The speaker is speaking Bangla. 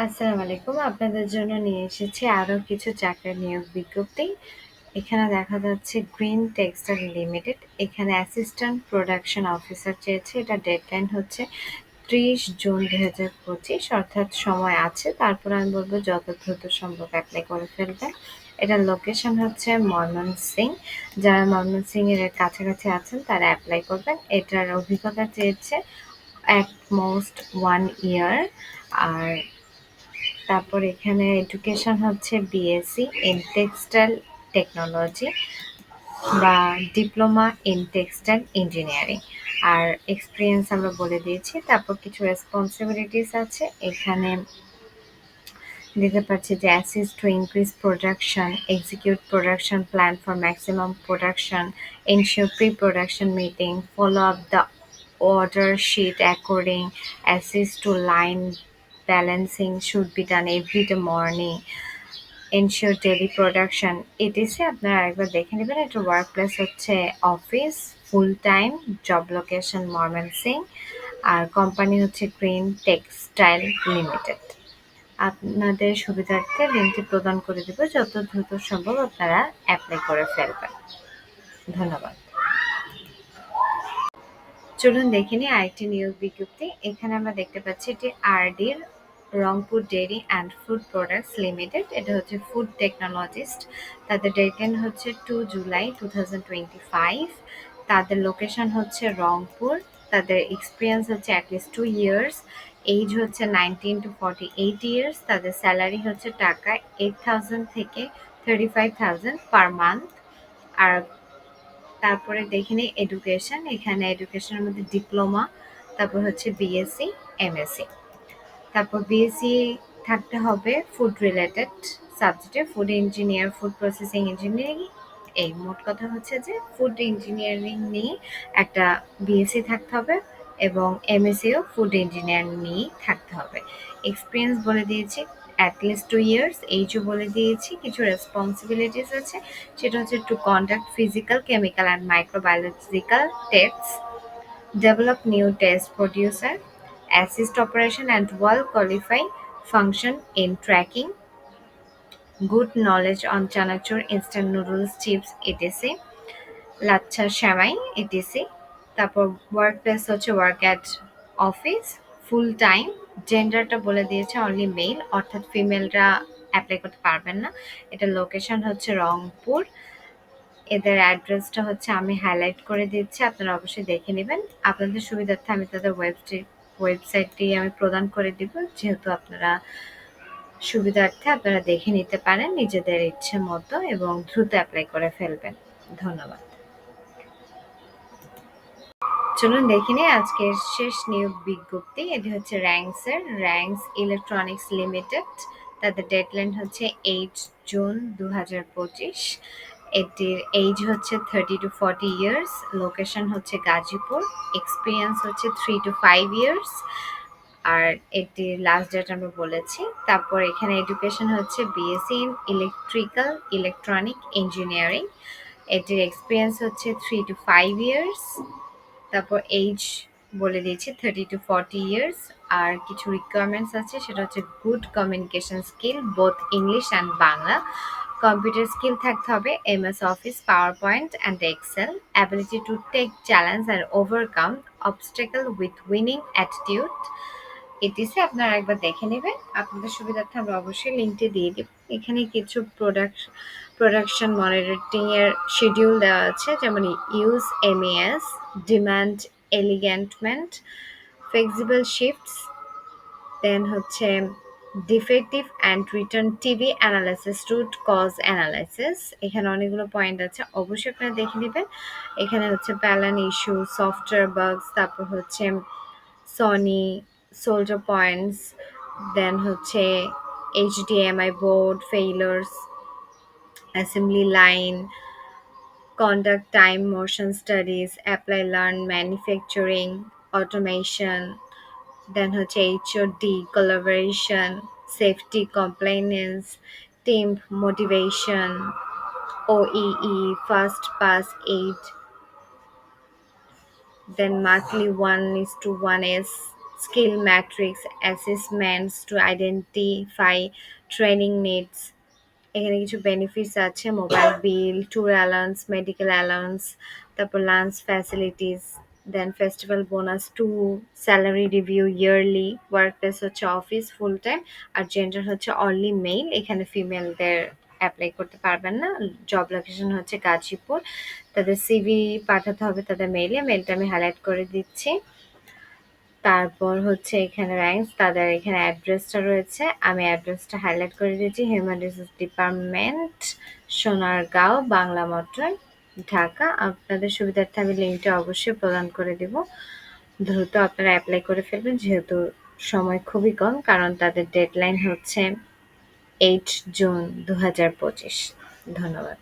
আসসালামু আলাইকুম। আপনাদের জন্য নিয়ে এসেছি আরো কিছু চাকরির নিয়োগ বিজ্ঞপ্তি। এখানে দেখা যাচ্ছে গ্রিন টেক্সটাইল লিমিটেড। এখানে অ্যাসিস্ট্যান্ট প্রোডাকশন অফিসার চেয়েছে। এটা ডেডলাইন হচ্ছে ৩০ জুন ২০২৫, অর্থাৎ সময় আছে। তারপর আমি বলব যত দ্রুত সম্ভব অ্যাপ্লাই করে ফেলবেন। এটার লোকেশন হচ্ছে ময়মনসিংহ। যারা ময়মনসিংহ এর কাছাকাছি আছেন তারা অ্যাপ্লাই করবেন। এটার অভিজ্ঞতা চেয়েছে অ্যাট মোস্ট 1 ইয়ার। আর তারপর এখানে এডুকেশন হচ্ছে বিএসসি ইন টেক্সটাইল টেকনোলজি বা ডিপ্লোমা ইন টেক্সটাইল ইঞ্জিনিয়ারিং। আর এক্সপিরিয়েন্স আমরা বলে দিয়েছি। তারপর কিছু রেসপন্সিবিলিটিস আছে এখানে দিতে পারছি যে assist to increase production, execute production plan for maximum production, ensure pre-production meeting, follow up the order sheet according, assist to line balancing should be done every day morning, ensure daily production etc. আপনারা আরেকবার দেখে নেবেন। এটা ওয়ার্ক প্লেস হচ্ছে office, full time, job location Mymensingh, আর কোম্পানি হচ্ছে গ্রিন টেক্সটাইল লিমিটেড। আপনাদের সুবিধার্থে লিঙ্কটি প্রদান করে দেব, যত দ্রুত সম্ভব আপনারা অ্যাপ্লাই করে ফেলবেন। ধন্যবাদ। চলুন দেখে নিই আরেকটি নিয়োগ বিজ্ঞপ্তি। এখানে আমরা দেখতে পাচ্ছি এটি আরডির Rangpur Dairy and Food Products Limited. এটা হচ্ছে ফুড টেকনোলজিস্ট। তাদের ডেডলাইন হচ্ছে 2 জুলাই 2025। তাদের লোকেশন হচ্ছে রংপুর। তাদের এক্সপিরিয়েন্স হচ্ছে অ্যাটলিস্ট 2 ইয়ার্স। এজ হচ্ছে 19 to 48 ইয়ার্স। তাদের স্যালারি হচ্ছে টাকায় 8,000 থেকে 35,000 পার মান্থ। আর তারপরে দেখে নিই এডুকেশন। এখানে এডুকেশনের মধ্যে ডিপ্লোমা, তারপর হচ্ছে বিএসসি, এমএসসি। তারপর বিএসসি থাকতে হবে ফুড রিলেটেড সাবজেক্টে, food engineer, food processing engineering. এই মোট কথা হচ্ছে যে ফুড ইঞ্জিনিয়ারিং নিয়ে একটা বিএসসি থাকতে হবে এবং এমএসসিও ফুড ইঞ্জিনিয়ারিং নিয়েই থাকতে হবে। এক্সপিরিয়েন্স বলে দিয়েছি অ্যাটলিস্ট 2 ইয়ার্স। এইজও বলে দিয়েছি। কিছু রেসপন্সিবিলিটিস আছে, সেটা হচ্ছে to conduct physical, chemical and microbiological tastes, develop new test producer, assist operation and well qualify function in tracking, good knowledge on chanachur, instant noodles, chips, etc. Lachha semai etc. তারপর ওয়ার্ক প্লেস হচ্ছে work at office, full time. জেন্ডারটা বলে দিয়েছে অনলি মেল, অর্থাৎ ফিমেলরা অ্যাপ্লাই করতে পারবেন না। এটা লোকেশন হচ্ছে রংপুর। এদের অ্যাড্রেসটা হচ্ছে আমি হাইলাইট করে দিচ্ছি, আপনারা অবশ্যই দেখে নেবেন। আপনাদের সুবিধার্থে আমি তাদের ওয়েবসাইটটি আমি প্রদান করে দিব, যেহেতু আপনারা সুবিধার্থে আপনারা দেখে নিতে পারেন নিজেদের ইচ্ছে মতো এবং দ্রুত অ্যাপ্লাই করে ফেলবেন। ধন্যবাদ। চলুন দেখে নিই আজকের শেষ নিয়োগ বিজ্ঞপ্তি। এটি হচ্ছে র্যাঙ্কস ইলেকট্রনিক্স লিমিটেড। তাদের ডেডলাইন হচ্ছে 8 জুন 2025। এটির এইজ হচ্ছে 30 to 40 ইয়ার্স। লোকেশন হচ্ছে গাজীপুর। এক্সপিরিয়েন্স হচ্ছে 3 to 5 ইয়ার্স। আর এটির লাস্ট ডেট আমরা বলেছি। তারপর এখানে এডুকেশন হচ্ছে BSc in electrical electronic engineering. এটির এক্সপিরিয়েন্স হচ্ছে 3 to 5 ইয়ার্স। তারপর এইজ বলে দিয়েছি 30 to 40 ইয়ার্স। আর কিছু রিকোয়ারমেন্টস আছে, সেটা হচ্ছে good communication skill, both English and Bangla. Computer skill থাকতে হবে, MS Office, PowerPoint and Excel. Ability to take challenge and overcome obstacle with winning attitude etc. আপনারা একবার দেখে নেবেন। আপনাদের সুবিধার্থে আমরা অবশ্যই লিঙ্কটি দিয়ে দিব। এখানে কিছু প্রোডাকশন মনিটরিং এর শিডিউল দেওয়া আছে, যেমন use MAS, demand alignment, flexible shifts, then হচ্ছে defective and return TV analysis, root cause analysis. এখানে অনেকগুলো পয়েন্ট আছে, অবশ্যই আপনারা দেখে নেবেন। এখানে হচ্ছে প্যালান ইস্যু, সফটওয়্যার বাগস, তারপর হচ্ছে সনি সোল্ডার পয়েন্টস, দেন হচ্ছে HDMI board ফেইলার্স, assembly line, conduct time motion studies, apply learn manufacturing, automation, then হচ্ছে HOD collaboration, safety compliance, team motivation, OEE, fast pass 8, then monthly 1:1 is skill matrix assessments to identify training needs। এখানে কিছু বেনিফিটস আছে, mobile bill, tour allowance, medical allowance, তারপর lunch facilities, then festival bonus, two salary review yearly, work place হচ্ছে অফিস ফুল টাইম, আর জেন্ডার হচ্ছে অনলি মেল, এখানে ফিমেলদের অ্যাপ্লাই করতে পারবেন না। জব লোকেশন হচ্ছে গাজীপুর। তাদের সিভি পাঠাতে হবে তাদের মেইলে, মেলটা আমি হাইলাইট করে দিচ্ছি। তারপর হচ্ছে এখানে র্যাঙ্কস, তাদের এখানে অ্যাড্রেসটা রয়েছে, আমি অ্যাড্রেসটা হাইলাইট করে দিয়েছি। Human resource department, Sonargaon, Bangla motor, Dhaka. আপনাদের সুবিধার্থে আমি লিঙ্কটা অবশ্যই প্রদান করে দিব। দ্রুত আপনারা অ্যাপ্লাই করে ফেলবেন, যেহেতু সময় খুবই কম, কারণ তাদের ডেডলাইন হচ্ছে 8 জুন 2025। ধন্যবাদ।